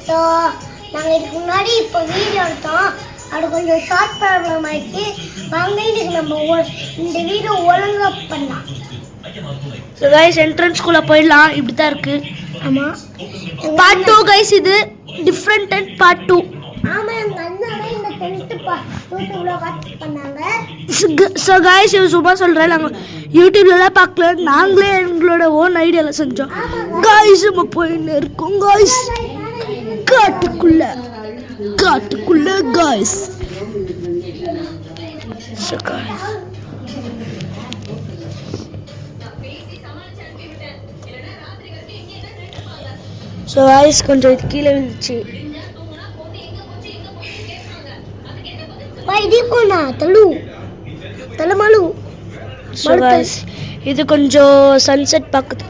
So நாங்கள் இதுக்கு முன்னாடி இப்போ வீடியோ எடுத்தோம். அது கொஞ்சம் ஷார்ட் ப்ராப்ளம் ஆயிடுச்சு. வாங்க இதுக்கு நம்ம இந்த வீடியோ ஒழுங்கா பண்ணலாம். ஸோ கைஸ் என்ட்ரன்ஸ்குள்ளே போயிடலாம். இப்படி தான் இருக்குது. ஆமாம், பார்ட் 2 கைஸ். இது டிஃப்ரெண்ட் அண்ட் பார்ட் 2. ஆமாம், எங்கள் அண்ணாவே இந்த யூடியூப்ல வாட்ச் பண்ணாங்க. ஸோ கைஸ் இது சும்மா சொல்கிறேன். நாங்கள் யூடியூப்லலாம் பார்க்கல, நாங்களே எங்களோட ஓன் ஐடியாவில் செஞ்சோம். கைஸ் நம்ம போயின்னு இருக்கோம் கைஸ், காட்டுக்குள்ள கைஸ். ஸோ கைஸ் கொஞ்சம் இது கீழே விழுந்துச்சு. ஸோ கைஸ் இது கொஞ்சம் சன்செட் பார்க்குது.